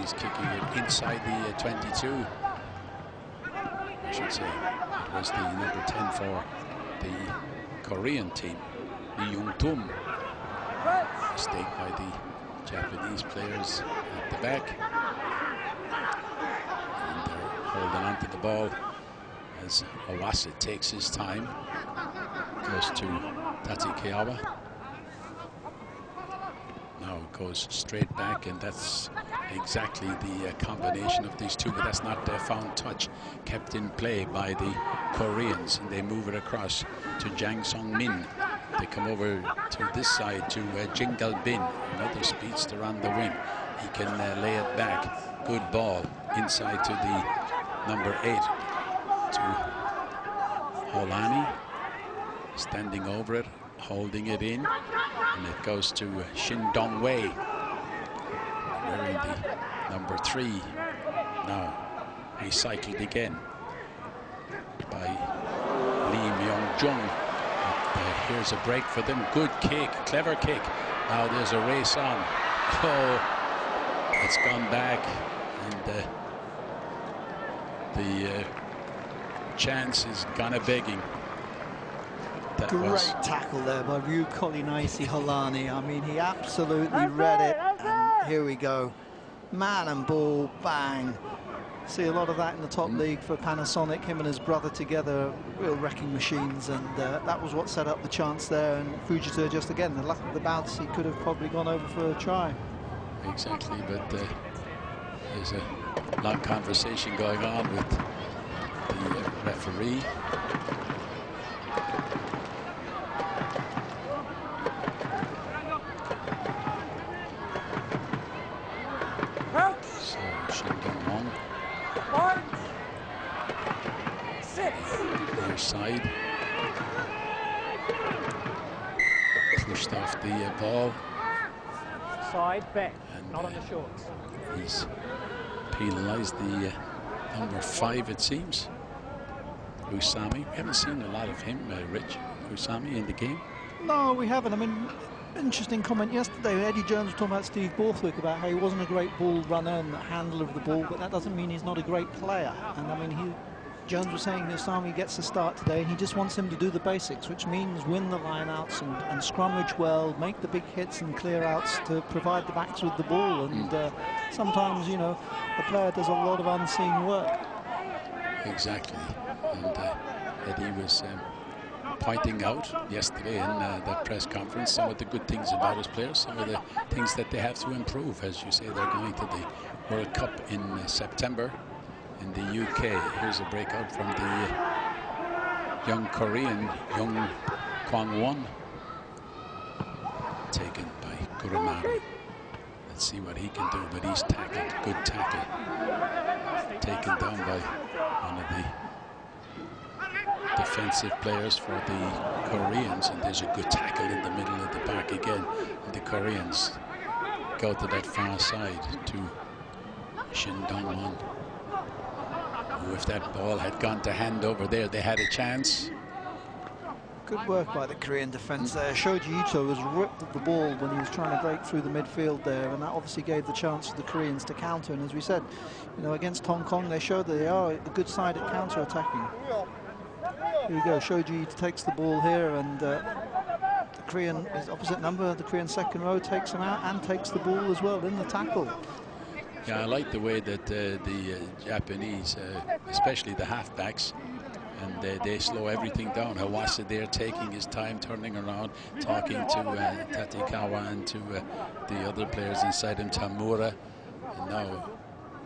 he's kicking it inside the 22. I should say it was the number 10 for the Korean team, Lee Young-tum. Mistake by the Japanese players at the back. And they're holding on to the ball as Awase takes his time. Goes to Tatekawa. Now it goes straight back, and that's exactly the combination of these two, but that's not the found touch. Kept in play by the Koreans, and they move it across to Jang Song-min. They come over to this side to Jingal Bin, another speedster on the wing. He can lay it back. Good ball inside to the number 8, to Holani. Standing over it, holding it in, and it goes to Shin Dong-wei, wearing the number 3. Now recycled again by Lee Myung-jung. Here's a break for them. Good kick, clever kick. Now there's a race on. Oh, it's gone back, and the chance is gone a-begging. Great tackle there by Ryu Kolinaisi Holani. I mean, he absolutely read it, and here we go. Man and ball, bang. See a lot of that in the top league for Panasonic, him and his brother together, real wrecking machines, and that was what set up the chance there. And Fujita, just again, the luck of the bounce, he could have probably gone over for a try. Exactly, but there's a long conversation going on with the referee. Side pushed off the ball. Side back, and, not on the shorts. He's penalised the number 5, it seems. Usami. We haven't seen a lot of him, Rich. Usami in the game. No, we haven't. I mean, interesting comment yesterday. Eddie Jones was talking about Steve Borthwick about how he wasn't a great ball runner and handler of the ball, but that doesn't mean he's not a great player. And I mean, Jones was saying that Usami gets the start today, and he just wants him to do the basics, which means win the lineouts and scrummage well, make the big hits and clear outs to provide the backs with the ball. And sometimes, you know, the player does a lot of unseen work. Exactly. And Eddie was pointing out yesterday in that press conference some of the good things about his players, some of the things that they have to improve. As you say, they're going to the World Cup in September in the UK. Here's a breakout from the young Korean, Young Kwang-won, taken by Kurumaru. Let's see what he can do, but he's tackled. Good tackle. Taken down by one of the defensive players for the Koreans, and there's a good tackle in the middle of the park again. And the Koreans go to that far side to Shin Dong-won. If that ball had gone to hand over there, they had a chance. Good work by the Korean defence there. Shoji Ito was ripped at the ball when he was trying to break through the midfield there, and that obviously gave the chance for the Koreans to counter. And as we said, you know, against Hong Kong, they showed that they are a good side at counter-attacking. Here we go. Shoji Ito takes the ball here, and the Korean, his opposite number, the Korean second row, takes him out and takes the ball as well in the tackle. Yeah, I like the way that the Japanese, especially the halfbacks, and they slow everything down. Hawase there taking his time, turning around, talking to Tatekawa and to the other players inside him, Tamura. And now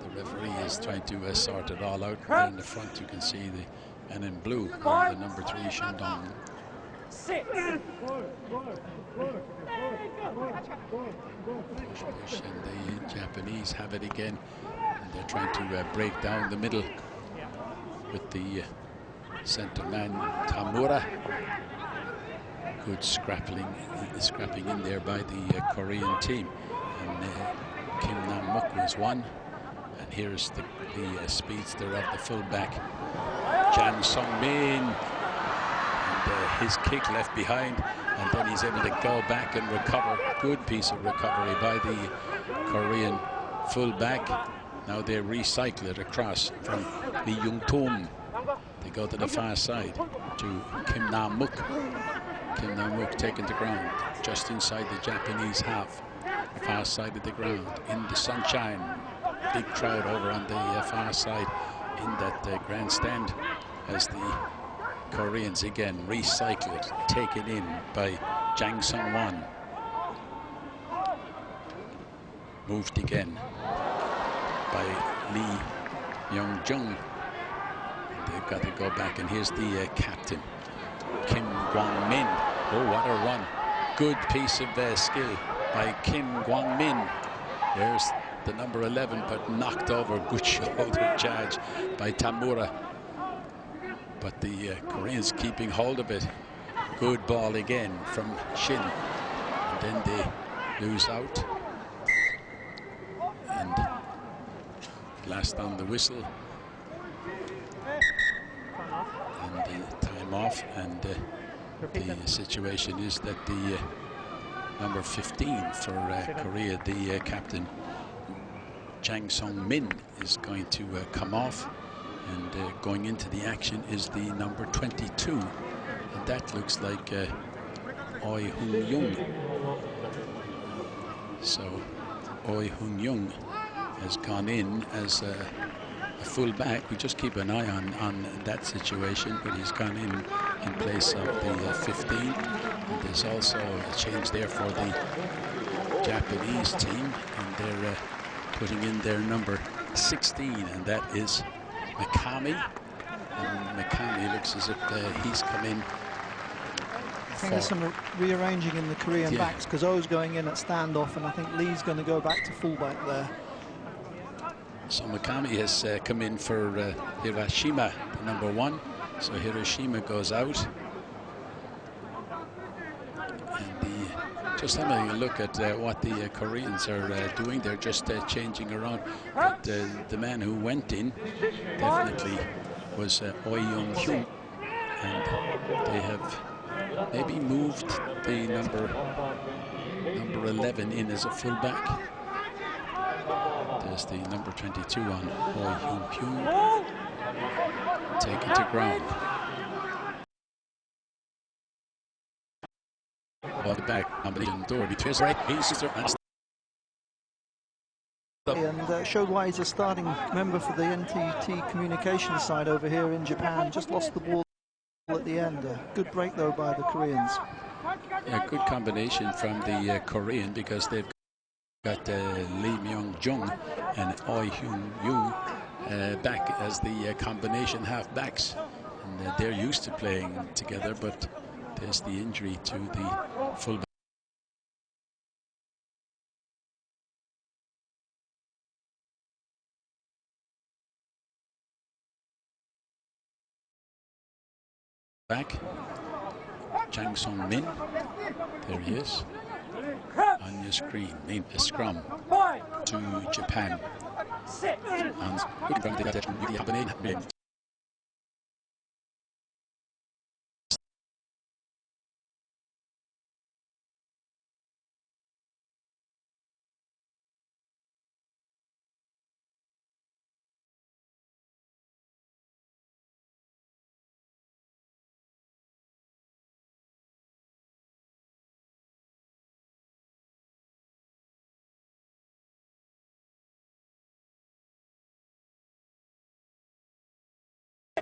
the referee is trying to sort it all out. There in the front you can see the men in blue, the number 3 Shandong. Push, and the Japanese have it again, and they're trying to break down the middle with the centre man Tamura. Good scrapping in there by the Korean team, and Kim Nam-muk was one. And here's the speedster of the fullback, Jang Song-min, and his kick left behind, and then he's able to go back and recover. Good piece of recovery by the Korean full back. Now they recycle it across from Lee Jung-tom. They go to the far side to Kim Na-muk. Kim Na-muk taking the ground just inside the Japanese half. Far side of the ground in the sunshine. Big crowd over on the far side in that grandstand as the Koreans again recycle it, taken in by Jang Sung-won. Moved again by Lee Myung-jung. They've got to go back, and here's the captain, Kim Kwang-min. Oh, what a run. Good piece of skill by Kim Kwang-min. There's the number 11, but knocked over. Good shoulder charge by Tamura. But the Koreans keeping hold of it. Good ball again from Shin. And then they lose out. And last on the whistle. And the time off. And the situation is that the number 15 for Korea, the captain Jang Sung-min, is going to come off. And going into the action is the number 22. And that looks like Oi Hoon-young. So Oi Hoon-young has gone in as a full back. We just keep an eye on that situation, but he's gone in place of the 15. And there's also a change there for the Japanese team, and they're putting in their number 16, and that is Mikami. And Mikami looks as if he's come in. I think there's some rearranging in the Korean backs, because O's going in at standoff, and I think Lee's going to go back to fullback there. So Mikami has come in for Hiroshima, the number 1. So Hiroshima goes out. And just having a look at what the Koreans are doing. They're just changing around. But the man who went in definitely was Oi Young-hyun. And they have maybe moved the number 11 in as a fullback. There's the number 22 on Oi Young-hyun. Taken to ground. Ball back, combination door between his right, and showed why he's a starting member for the NTT communications side over here in Japan. Just lost the ball at the end. Good break though by the Koreans. Yeah, good combination from the Korean, because they've got Lee Myung-jung and Oi Hyun-young back as the combination half-backs. And they're used to playing together, but there's the injury to the fullback. Back, Jang Sung-min, there he is, on your screen, named a scrum to Japan. And looking from the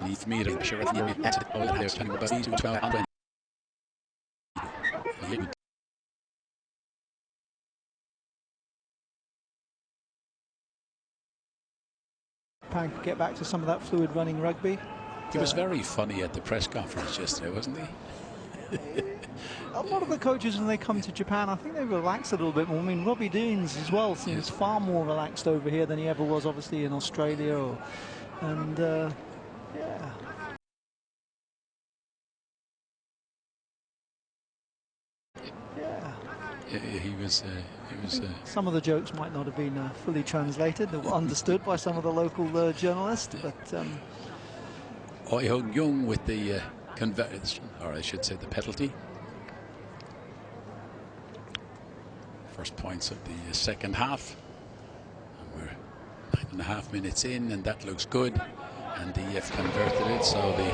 leave me to share with you at all the turning the bus to 12 and 20. Japan could get back to some of that fluid running rugby. He was very funny at the press conference yesterday, wasn't he? A lot of the coaches, when they come to Japan, I think they relax a little bit more. I mean, Robbie Deans as well seems far more relaxed over here than he ever was, obviously, in Australia. Yeah. He was. Some of the jokes might not have been fully translated or understood by some of the local journalists, but Oi Hoon-young with the conversion, or I should say the penalty. First points of the second half. And 5.5 minutes in, and that looks good. And the DF converted it, so the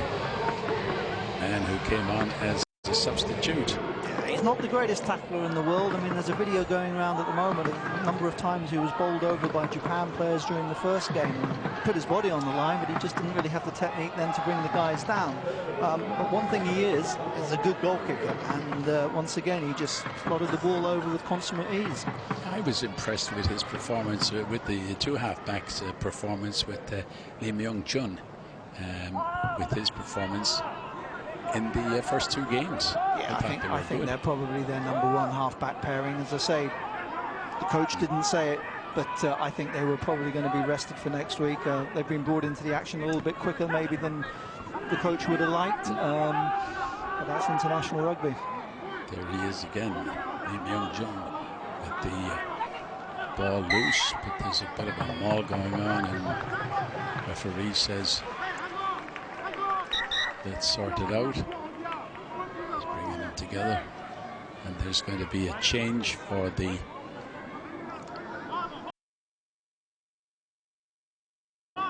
man who came on as a substitute. He's not the greatest tackler in the world. I mean, there's a video going around at the moment of a number of times he was bowled over by Japan players during the first game and put his body on the line, but he just didn't really have the technique then to bring the guys down. But one thing he is a good goal kicker, and once again he just slotted the ball over with consummate ease. I was impressed with his performance, with the two half-backs performance with Lim Young-jun, with his performance in the first two games. Yeah, I think they're probably their #1 half-back pairing. As I say, the coach didn't say it, but I think they were probably going to be rested for next week. They've been brought into the action a little bit quicker maybe than the coach would have liked, but that's international rugby. There he is again, Lim Young-jun, with the ball loose, but there's a bit of a maul going on, and the referee says, let's sort it out. He's bringing them together, and there's going to be a change for the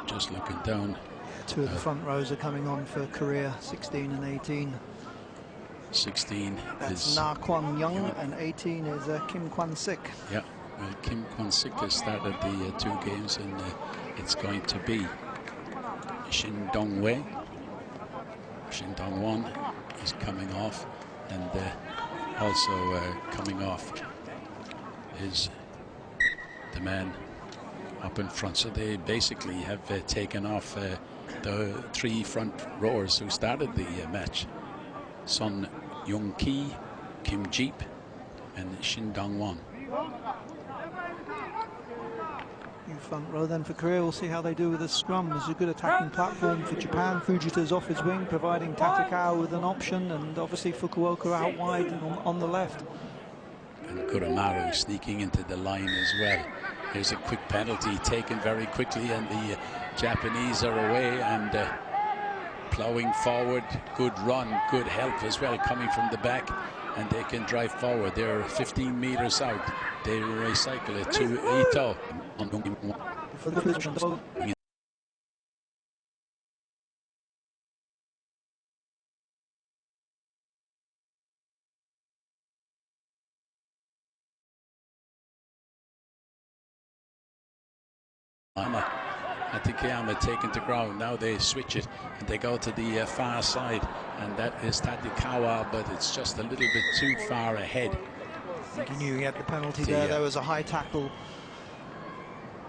just looking down. Yeah, two of the front rows are coming on for Korea, 16 and 18. 16 That's is Na Kwon Young, and 18 is Kim Kwon-sik. Yeah, well, Kim Kwon-sik has started the two games, and it's going to be Shin Dong-wei. Shin Dong-won is coming off, and also coming off is the man up in front. So they basically have taken off the three front rowers who started the match: Son Young-ki, Kim Jeep, and Shin Dong-won. Front row then for Korea. We'll see how they do with the scrum. There's a good attacking platform for Japan. Fujita's off his wing, providing Tatakawa with an option, and obviously Fukuoka out wide and on the left. And Kuramaru sneaking into the line as well. Here's a quick penalty taken very quickly, and the Japanese are away and ploughing forward. Good run, good help as well coming from the back, and they can drive forward. They're 15 meters out. They recycle it to Ito. Takayama taken to ground. Now they switch it and they go to the far side, and that is Tatakawa, but it's just a little bit too far ahead. I think he knew he had the penalty there. There was a high tackle,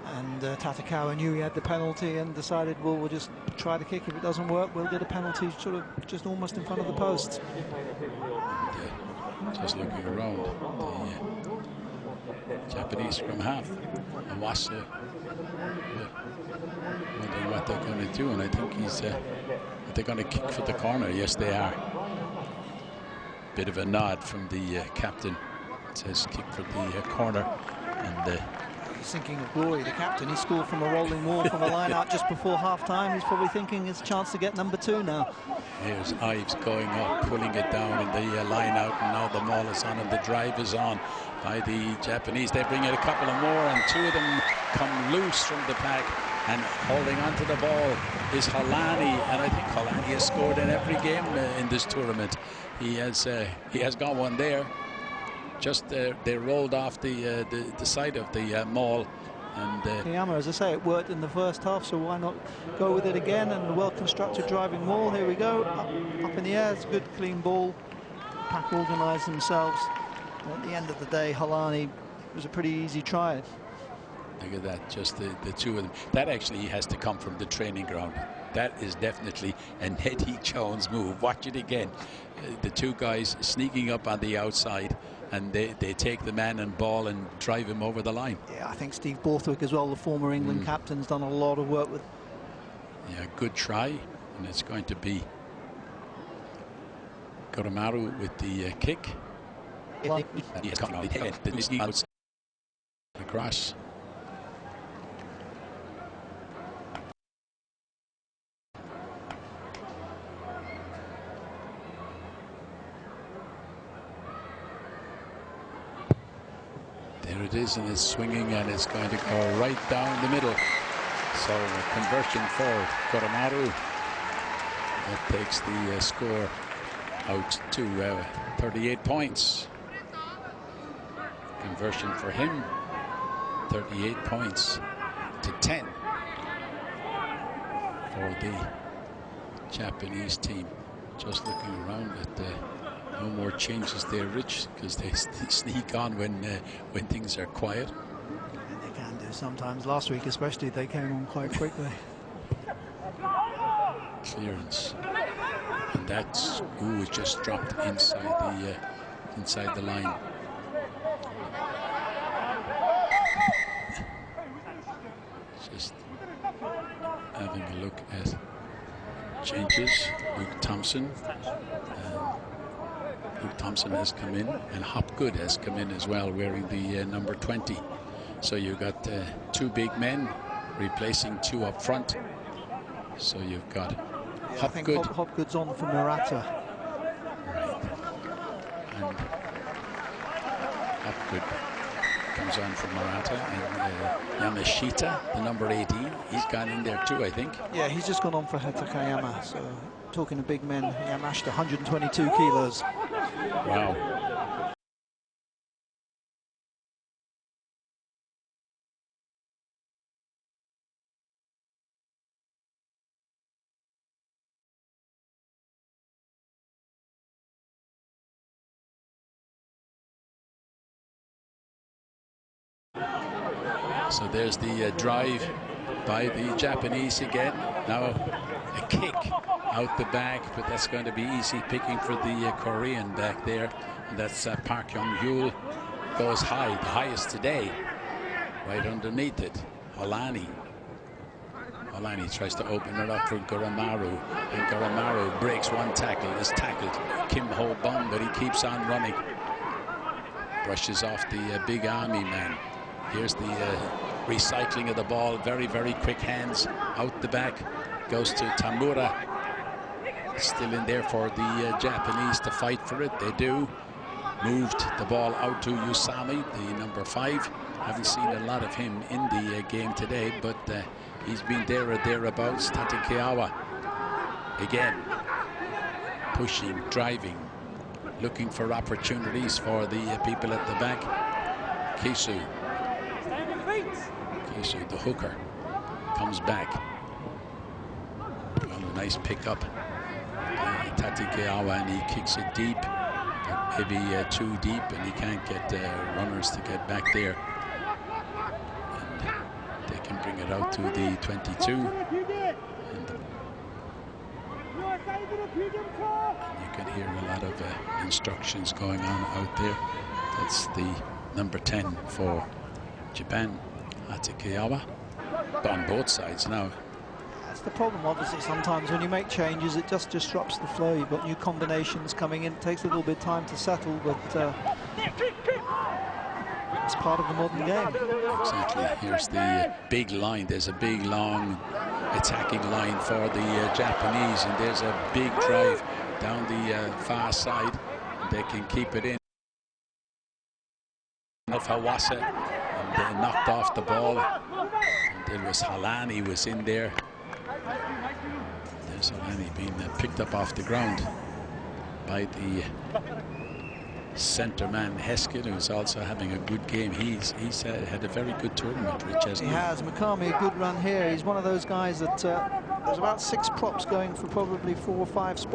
and Tatakawa knew he had the penalty and decided, well, we'll just try to kick. If it doesn't work, we'll get a penalty sort of just almost in front of the posts. And, just looking around, the Japanese scrum half, Awase, wondering what they're going to do, and I think they're going to kick for the corner. Yes, they are. Bit of a nod from the captain. It says kick for the corner, and he's thinking of glory. The captain, he scored from a rolling wall from a line out just before half-time. He's probably thinking it's a chance to get #2 now. Here's Ives going up, pulling it down in the line out, and now the maul is on and the drive is on by the Japanese. They bring in a couple of more, and two of them come loose from the pack, and holding onto the ball is Holani, and I think Holani has scored in every game in this tournament. He has got one there. Just they rolled off the side of the maul, and Kiyama, as I say, it worked in the first half, so why not go with it again? And the well-constructed driving maul. Here we go, up in the air. It's a good, clean ball. The pack organised themselves. And at the end of the day, Holani was a pretty easy try. Look at that, just the two of them. That actually has to come from the training ground. That is definitely an Eddie Jones move. Watch it again. The two guys sneaking up on the outside, and they take the man and ball and drive him over the line. Yeah, I think Steve Borthwick as well, the former England captain, has done a lot of work with. Yeah, good try, and it's going to be Kuramaru with the kick. He has come out across. There it is, and it's swinging, and it's going to go right down the middle. So a conversion for Koromaru. That takes the score out to 38 points. Conversion for him, 38 points to 10 for the Japanese team. Just looking around at no more changes there, Rich, because they sneak on when things are quiet. They can do sometimes. Last week especially, they came on quite quickly. Clearance, and that's it just dropped inside the line. Just having a look at changes. Luke Thompson has come in, and Hopgood has come in as well, wearing the number 20. So you've got two big men replacing two up front. So you've got I think Hopgood's on for Murata. Right. And Hopgood comes on for Murata, and Yamashita, the number 18, he's gone in there too, I think. Yeah, he's just gone on for Takayama. So talking to big men, Yamashita, 122 kilos. Wow. So there's the drive by the Japanese again. Now a kick out the back, but that's going to be easy picking for the Korean back there. And that's Park Young-hyul. Goes high, the highest today, right underneath it. Holani tries to open it up for Goromaru, and Goromaru breaks one tackle, is tackled. Kim Ho-bum, but he keeps on running. Brushes off the big army man. Here's the recycling of the ball. Very, very quick hands out the back. Goes to Tamura. Still in there for the Japanese to fight for it. They do. Moved the ball out to Usami, the number 5. Haven't seen a lot of him in the game today, but he's been there or thereabouts. Tatekiawa again, pushing, driving, looking for opportunities for the people at the back. Kisu, the hooker, comes back. A nice pickup. Tatekiawa, and he kicks it deep, but maybe too deep, and he can't get runners to get back there. And they can bring it out to the 22. And you can hear a lot of instructions going on out there. That's the number 10 for Japan, Tatekiawa, on both sides now. That's the problem, obviously. Sometimes when you make changes, it just disrupts the flow. You've got new combinations coming in. It takes a little bit of time to settle, but it's part of the modern game. Exactly. Here's the big line. There's a big, long attacking line for the Japanese, and there's a big drive down the far side. And they can keep it in. Of Hawasa, and they knocked off the ball. And it was Halani was in there. There's Halani being picked up off the ground by the centre man Heskin, who's also having a good game. He's had a very good tournament, Rich, hasn't he? He has. Mikami, a good run here. He's one of those guys that there's about 6 props going for probably 4 or 5 spots.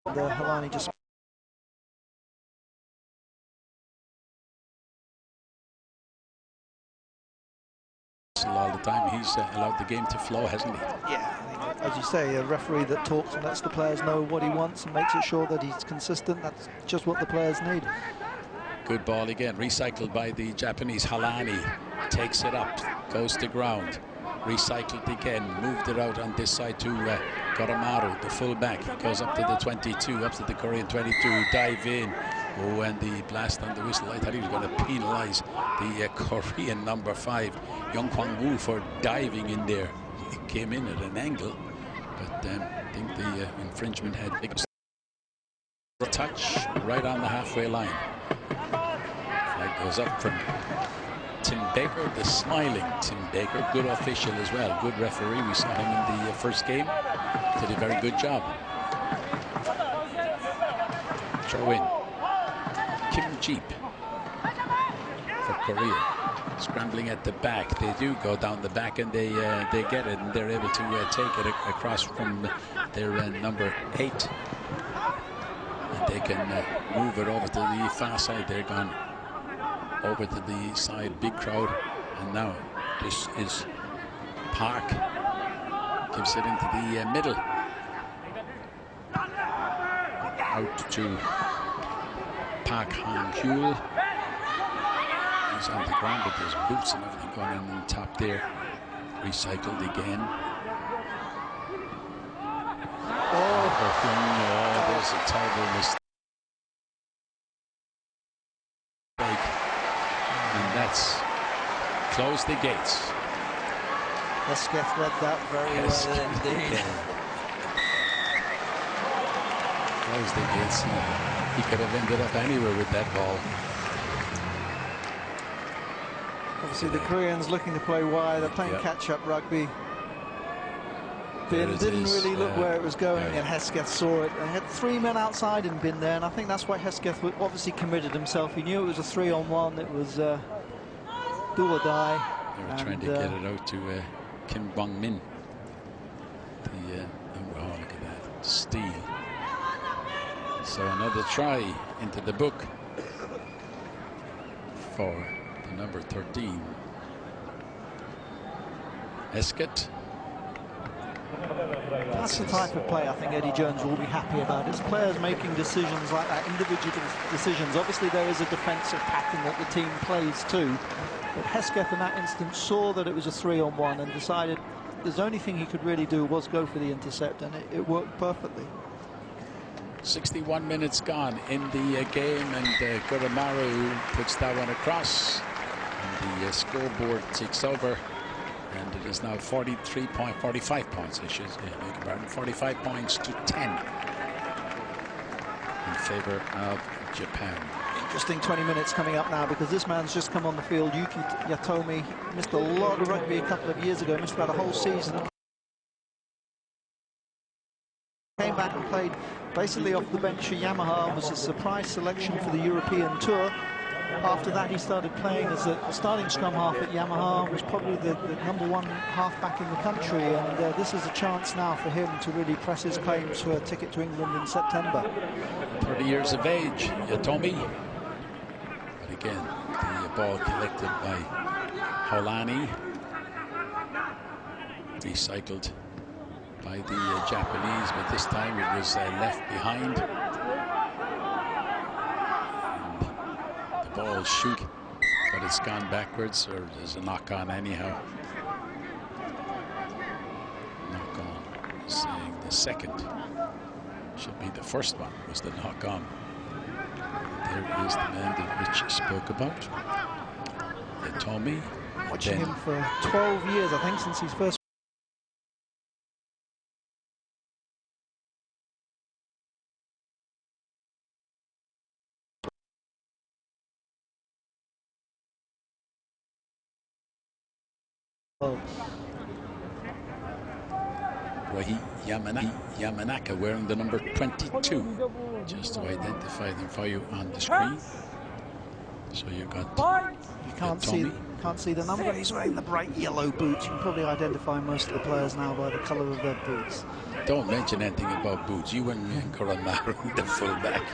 Halani just all the time. He's allowed the game to flow, hasn't he? Yeah, I think as you say, a referee that talks and lets the players know what he wants and makes it sure that he's consistent. That's just what the players need. Good ball again, recycled by the Japanese. Halani takes it up, goes to ground, recycled again, moved it out on this side to Koromaru, the fullback. Goes up to the 22, up to the Korean 22, dive in. Oh, and the blast on the whistle. I thought he was going to penalise the Korean number 5, Young Kwang-woo, for diving in there. He came in at an angle, but I think the infringement had a touch right on the halfway line. Flag goes up from Tim Baker, the smiling Tim Baker. Good official as well, good referee. We saw him in the first game. Did a very good job. Throw in. Kim Jeep for Korea. Scrambling at the back. They do go down the back and they get it, and they're able to take it across from their number 8. And they can move it over to the far side. They're gone over to the side, big crowd, and now this is Park. Gives it into the middle. Out to Park Han-hyul. He's on the ground with his boots and everything going on the top there. Recycled again. Oh, there's a terrible mistake. And that's closed the gates. Hesketh read that very well indeed. Closed the gates. He could have ended up anywhere with that ball. Obviously, the Koreans looking to play wide. They're playing catch-up rugby. Bin didn't really look where it was going, and Hesketh saw it. They had 3 men outside in Bin there, and I think that's why Hesketh obviously committed himself. He knew it was a 3-on-1. It was do or die. They were trying to get it out to Kim Bong-min. Oh, look at that. Steal. So another try into the book for the number 13. Hesketh. That's the type of play I think Eddie Jones will be happy about. It's players making decisions like that, individual decisions. Obviously there is a defensive pattern that the team plays too, but Hesketh in that instance saw that it was a 3-on-1 and decided the only thing he could really do was go for the intercept, and it worked perfectly. 61 minutes gone in the game, and Koromaru puts that one across, and the scoreboard takes over, and it is now 45 points, I should say, 45 points to 10 in favor of Japan. Interesting 20 minutes coming up now, because this man's just come on the field. Yuki Yatomi missed a lot of rugby a couple of years ago, missed about a whole season. Came back and played basically off the bench for Yamaha, was a surprise selection for the European Tour. After that, he started playing as a starting scrum half at Yamaha, was probably the #1 halfback in the country, and this is a chance now for him to really press his claims for a ticket to England in September. 30 years of age, Yatomi. But again, the ball collected by Holani. Recycled by the Japanese, but this time it was left behind. And the ball shoot, but it's gone backwards, or there's a knock on anyhow. Knock on, saying the second. Should be the first one, was the knock on. And there is the man that Rich spoke about, Yatomi. Watching him for 12 years, I think, since he's first. Wahi Yamanaka wearing the number 22, just to identify them for you on the screen. So you got you can't see the number. He's wearing the bright yellow boots. You can probably identify most of the players now by the colour of their boots. Don't mention anything about boots. You and Koromaru, the fullback,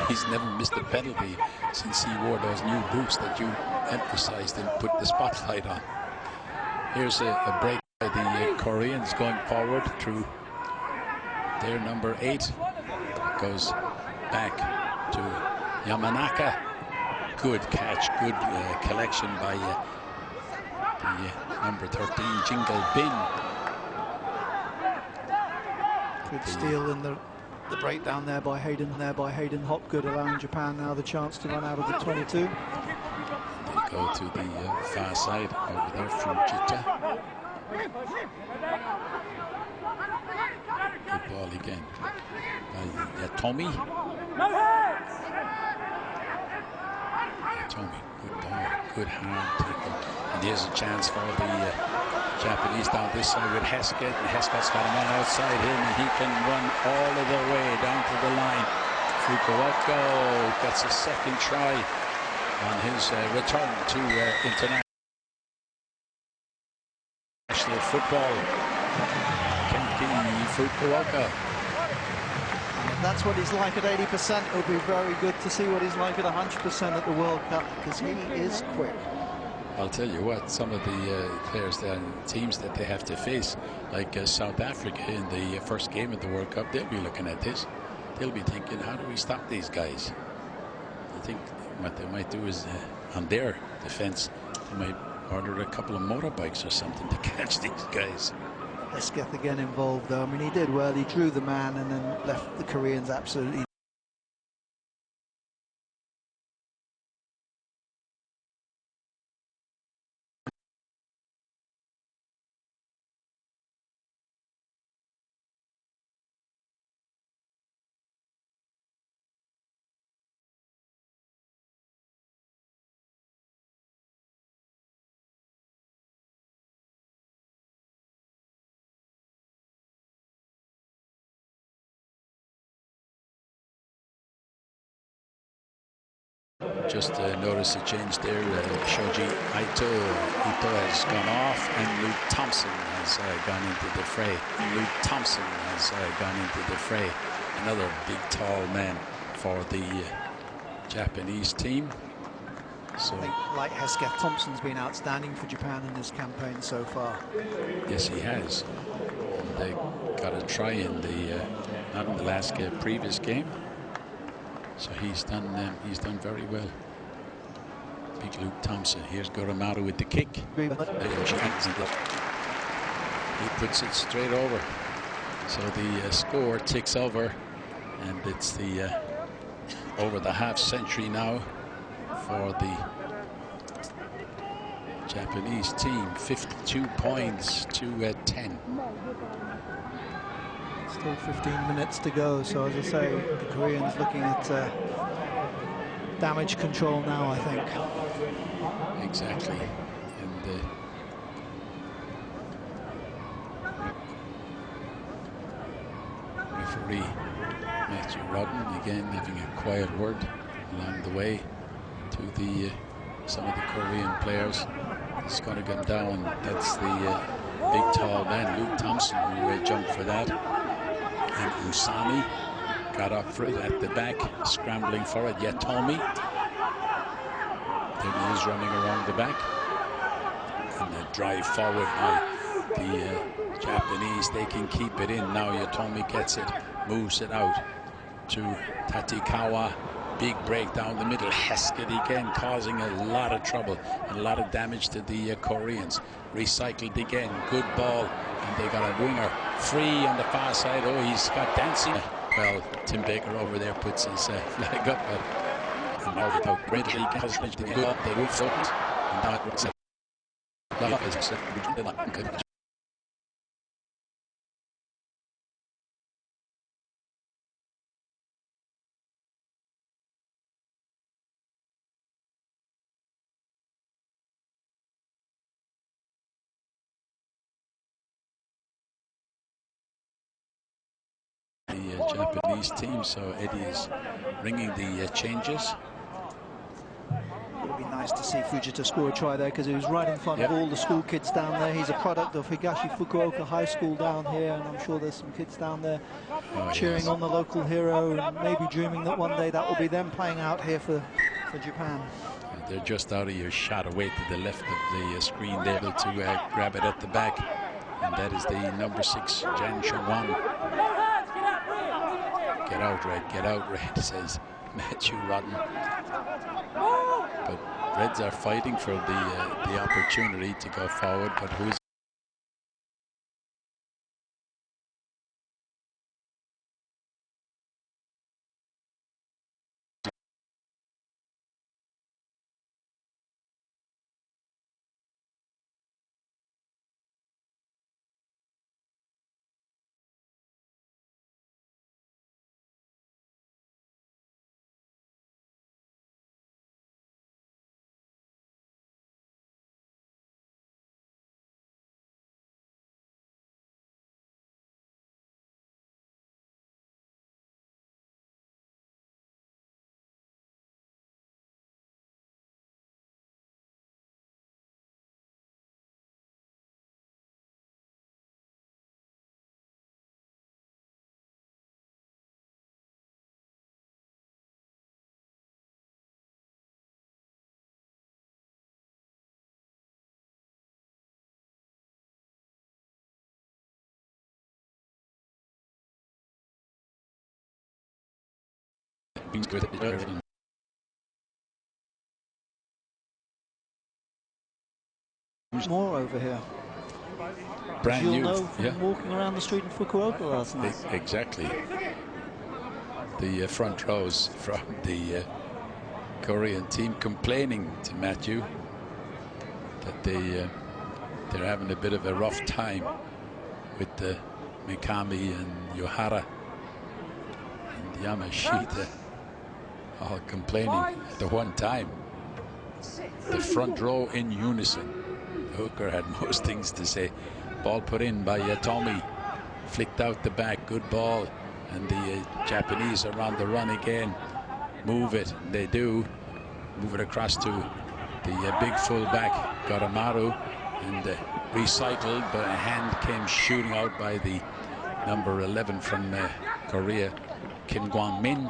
he's never missed a penalty since he wore those new boots that you emphasized and put the spotlight on. Here's a break by for the Koreans going forward through their number 8. Goes back to Yamanaka. Good catch, good collection by the number 13, Jingle Bin. Good steal in the breakdown there by Hayden Hopgood, allowing Japan now the chance to run out of the 22. They go to the far side over there, Fujita. Good ball again by Tommy. Tommy, good ball, good hard tackle. And here's a chance for the Japanese down this side with Heskett. And Heskett's got a man outside him, and he can run all of the way down to the line. Fukuoka gets a second try on his return to international football. Kenki Fukuoka. That's what he's like at 80%. It'll be very good to see what he's like at 100% at the World Cup, because he is quick. I'll tell you what, some of the players there, teams that they have to face, like South Africa in the first game of the World Cup, they'll be looking at this. They'll be thinking, how do we stop these guys? I think what they might do is, on their defense, they might order a couple of motorbikes or something to catch these guys. Hesketh again involved, though. I mean, he did well. He drew the man and then left the Koreans absolutely. Just notice a change there. Shoji Ito has gone off, and Luke Thompson has gone into the fray. Another big, tall man for the Japanese team. So, like Hesketh, Thompson's been outstanding for Japan in this campaign so far. Yes, he has. And they got a try in the not in the last previous game. So he's done very well. Big Luke Thompson. Here's Goromaru with the kick. He puts it straight over. So the score ticks over, and it's the over the half century now for the Japanese team. 52 points to 10. Still 15 minutes to go, so as I say, the Koreans looking at damage control now, I think. Exactly. And referee Matthew Rodden again having a quiet word along the way to the some of the Korean players. It's going to come down. That's the big tall man, Luke Thompson, who jumped for that. And Usami got up for it at the back, scrambling for it. Yatomi. There he is running around the back. And the drive forward by the Japanese. They can keep it in. Now Yatomi gets it, moves it out to Tatikawa. Big break down the middle. Heskett again causing a lot of trouble and a lot of damage to the Koreans. Recycled again. Good ball. And they got a winger free on the far side. Oh, he's got dancing. Well, Tim Baker over there puts his flag up. And now without Ridley, they move forward. And that was a lot of Japanese team, so Eddie is ringing the changes. It would be nice to see Fujita score a try there, because he was right in front of all the school kids down there. He's a product of Higashi Fukuoka High School down here, and I'm sure there's some kids down there cheering on the local hero, and maybe dreaming that one day that will be them playing out here for Japan. And they're just out of your shot away to the left of the screen there, able to grab it at the back. And that is the number 6, Jan Shangwan. Get out, Red, says Matthew Rodden. But Reds are fighting for the opportunity to go forward, but who's more over here. brand You'll new? know from walking around the street in Fukuoka last night. Exactly. The front rows from the Korean team complaining to Matthew that they're having a bit of a rough time with the Mikami and Yohara and Yamashita all complaining at the one time. The front row in unison. Hooker had most things to say. Ball put in by Yatomi, flicked out the back, good ball, and the Japanese are on the run again. Move it, they do. Move it across to the big fullback Garamaru, and recycled, but a hand came shooting out by the number 11 from Korea, Kim Kwang-min.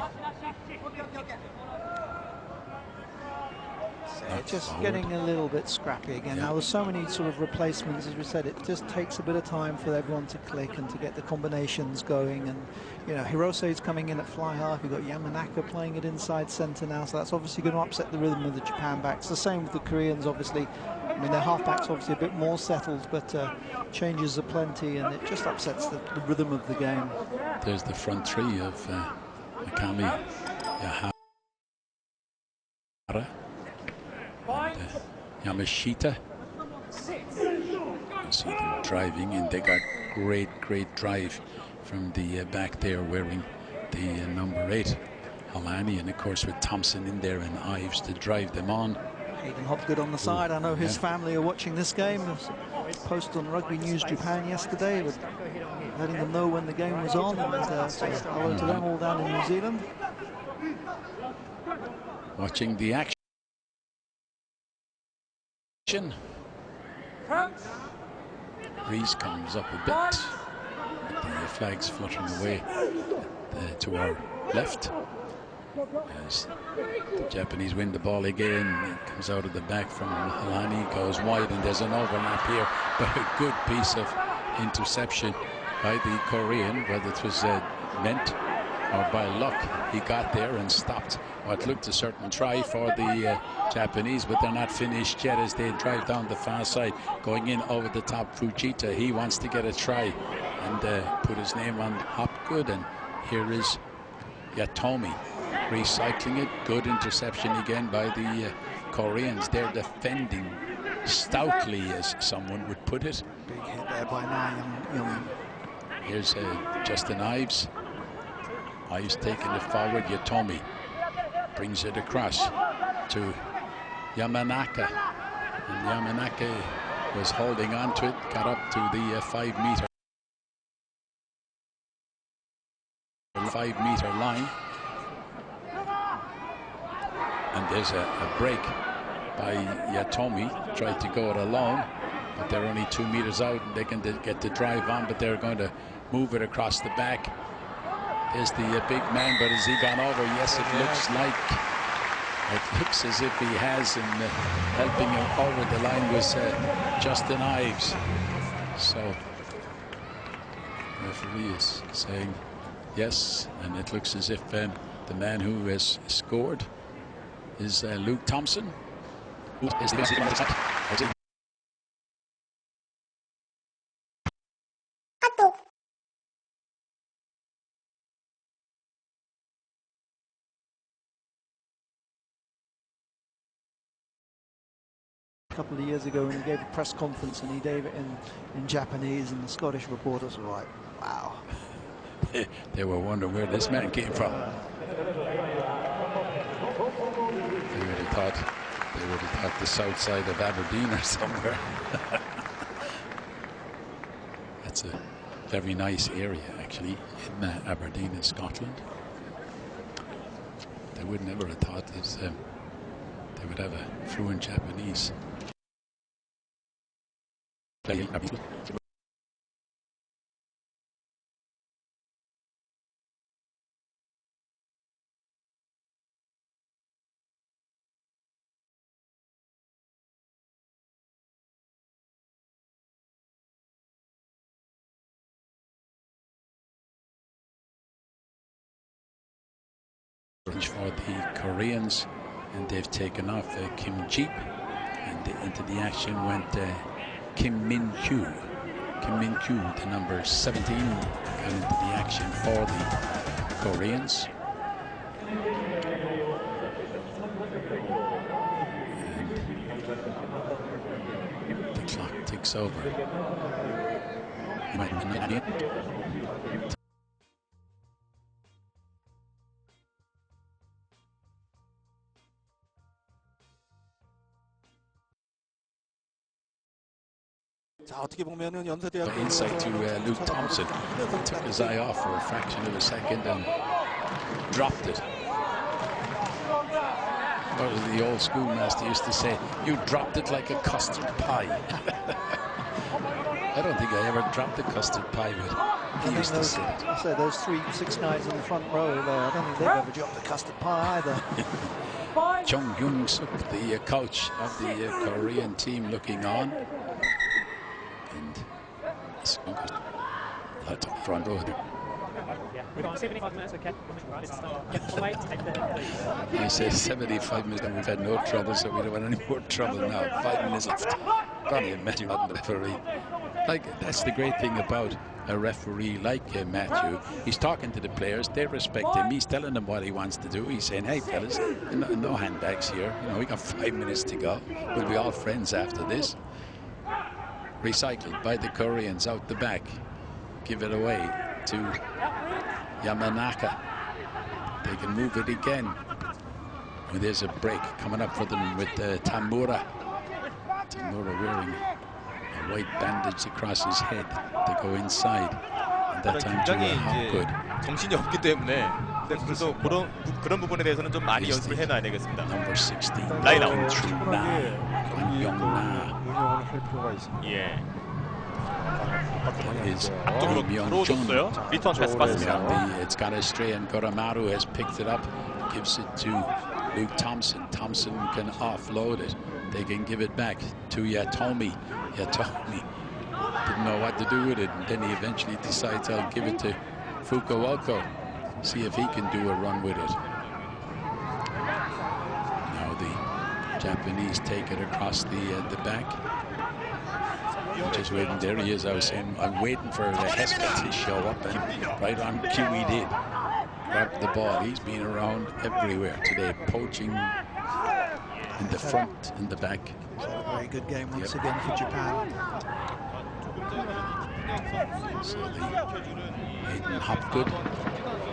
Just getting a little bit scrappy again. Now there's so many sort of replacements, as we said, it just takes a bit of time for everyone to click and to get the combinations going. And you know, Hirose's coming in at fly half. You've got Yamanaka playing it inside centre now, so that's obviously going to upset the rhythm of the Japan backs. The same with the Koreans, obviously. I mean, their half-backs obviously a bit more settled, but changes are plenty, and it just upsets the rhythm of the game. There's the front three of Mikami, Yahara, and Yamashita. You see them driving, and they got great drive from the back there, wearing the number 8, Halani, and of course with Thompson in there and Ives to drive them on. Hayden Hopgood on the side. I know his family are watching this game. Posted on Rugby News Japan yesterday, but letting them know when the game was on, and so hello to them all down in New Zealand. Watching the action. Breeze comes up a bit. The flags fluttering away to our left. As the Japanese win the ball again, it comes out of the back from Halani, goes wide, and there's an overlap here, but a good piece of interception by the Korean, whether it was meant or by luck. He got there and stopped what looked a certain try for the Japanese, but they're not finished yet as they drive down the far side, going in over the top. Fujita, he wants to get a try and put his name on Hopgood, and here is Yatomi recycling it. Good interception again by the Koreans. They're defending stoutly, as someone would put it. Big hit there by Young. Here's Justin Ives. Ives taking it forward. Yatomi brings it across to Yamanaka, and Yamanaka was holding on to it, got up to the 5 meter line, and there's a break by Yatomi. Tried to go it alone, but they're only 2 meters out, and they can get the drive on, but they're going to move it across the back. There's the big man, but has he gone over? Yes, it looks like. It looks as if he has, and helping him over the line was Justin Ives. So Referee is saying yes, and it looks as if the man who has scored is Luke Thompson. A couple of years ago when he gave a press conference and he gave it in Japanese, and the Scottish reporters were like, wow. They were wondering where this man came from. They would have thought the south side of Aberdeen or somewhere. That's a very nice area, actually, in Aberdeen in Scotland. They would never have thought that they would have a fluent Japanese. For the Koreans, and they've taken off Kim Jeep, and into the action went Kim Min Kyu. Kim Min Kyu, the number 17, got into the action for the Koreans. And the clock ticks over. 자, 어떻게 보면은 연세대학교 Insight to Luke Thompson. Took his eye off for a fraction of a second and dropped it. Or as the old schoolmaster used to say, you dropped it like a custard pie. I don't think I ever dropped a custard pie, but he used to say it. I said those 6 guys in the front row there, I don't think they've ever dropped a custard pie either. Chung Hyung-suk, the coach of the Korean team, looking on. And that's up front row. We've got 75 minutes, okay? I say 75 minutes and we've had no trouble, so we don't want any more trouble now. 5 minutes left. Can't you imagine what the referee. Like, that's the great thing about a referee like Matthew. He's talking to the players, they respect him, he's telling them what he wants to do. He's saying, hey fellas, no handbags here. You know, we got 5 minutes to go. We'll be all friends after this. Recycled by the Koreans out the back. Give it away to Yamanaka. They can move it again. Well, there's a break coming up for them with Tamura. Tamura wearing a white bandage across his head to go inside. And that time to Hopgood. 정신이 없기 때문에 그래서 그런 부분에 대해서는 좀 많이 연습을 해놔야 되겠습니다. Number 16. 라인 아웃. 관영나. 예. Is 쪽으로 들어오셨어요. 리턴 패스 받습니다. It's got astray and Goramaru has picked it up, gives it to Luke Thompson. Thompson can offload it. They can give it back to Yatomi. Yatomi didn't know what to do with it, and then he eventually decides I'll give it to Fukuoka. See if he can do a run with it. Now the Japanese take it across the back. Just waiting. There he is. I was saying I'm waiting for Hesketh to show up, and right on cue he did. Grabbed the ball. He's been around everywhere today, poaching in the front, in the back. So a very good game once again for Japan. So the Hayden Hopgood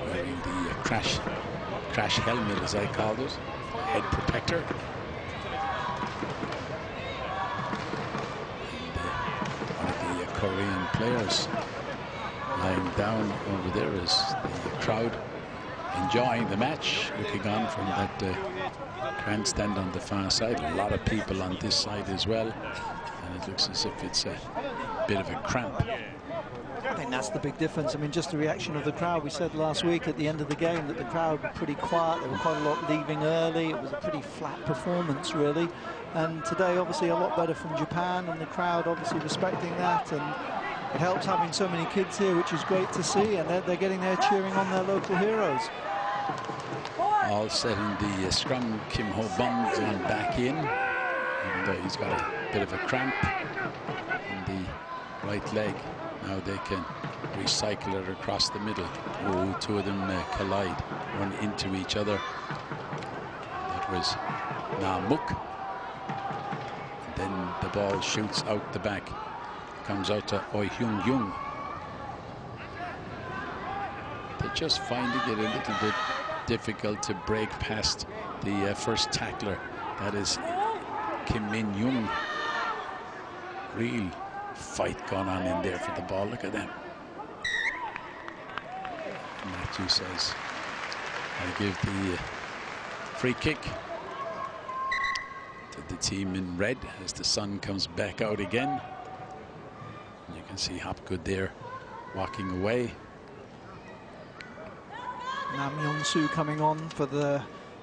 wearing the crash helmet, as I called it, head protector. Korean players lying down over there as the crowd enjoying the match, looking on from that grandstand on the far side. A lot of people on this side as well, and it looks as if it's a bit of a cramp. I think that's the big difference. I mean, just the reaction of the crowd. We said last week at the end of the game that the crowd were pretty quiet. There were quite a lot leaving early. It was a pretty flat performance, really. And today, obviously, a lot better from Japan, and the crowd obviously respecting that. And it helps having so many kids here, which is great to see, and they're getting there cheering on their local heroes. All set in the scrum. Kim Ho-bung's on back in, even though he's got a bit of a cramp in the right leg. Now they can recycle it across the middle. Oh, two of them collide, run into each other. That was Namuk. And then the ball shoots out the back. Comes out to Oi Hyung Jung. They're just finding it a little bit difficult to break past the first tackler. That is Kim Min Young. Real fight going on in there for the ball. Look at them. Matthew says, I give the free kick to the team in red as the sun comes back out again. You can see Hopgood there walking away. Nam Young-soo coming on for the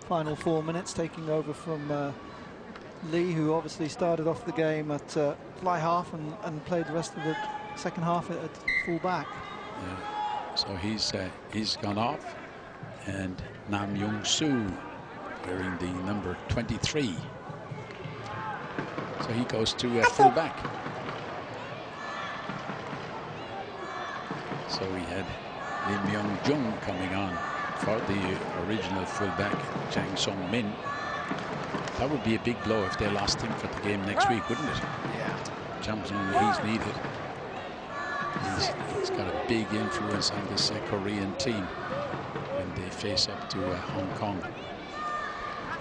final 4 minutes, taking over from Lee, who obviously started off the game at fly half and played the rest of the second half at full back. Yeah. So he's gone off, and Nam Young-soo wearing the number 23. So he goes to full back. So we had Lim Young-jung coming on for the original fullback, Jang Song-min. That would be a big blow if they lost him for the game next week, wouldn't it? Yeah. Jang Song, he's needed. He's got a big influence on this Korean team when they face up to Hong Kong.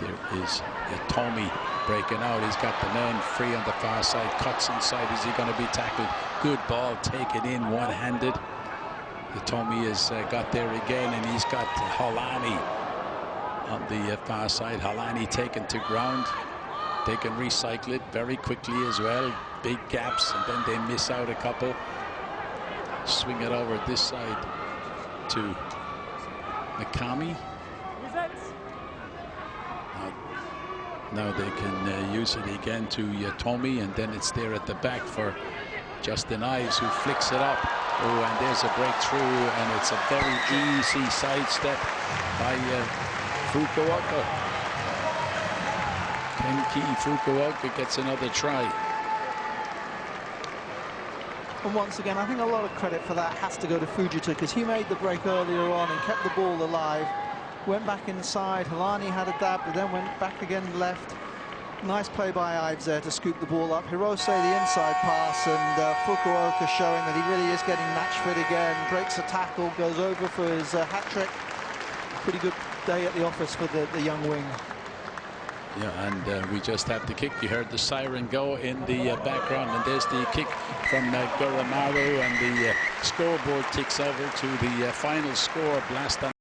There is Tommy breaking out. He's got the man free on the far side, cuts inside. Is he going to be tackled? Good ball taken in one-handed. Tommy has got there again, and he's got Holani on the far side. Holani taken to ground. They can recycle it very quickly as well. Big gaps, and then they miss out a couple. Swing it over this side to Mikami. Now they can use it again to Yatomi, and then it's there at the back for Justin Ives, who flicks it up. Oh, and there's a breakthrough, and it's a very easy sidestep by Fukuoka. Kenki Fukuoka gets another try. And once again, I think a lot of credit for that has to go to Fujita, because he made the break earlier on and kept the ball alive. Went back inside. Holani had a dab, but then went back again left. Nice play by Ives there to scoop the ball up. Hirose the inside pass, and Fukuoka showing that he really is getting match fit again. Breaks a tackle, goes over for his hat trick. Pretty good day at the office for the young wing. Yeah, and we just have the kick. You heard the siren go in the background, and there's the kick from Guramaru, and the scoreboard ticks over to the final score. Blast on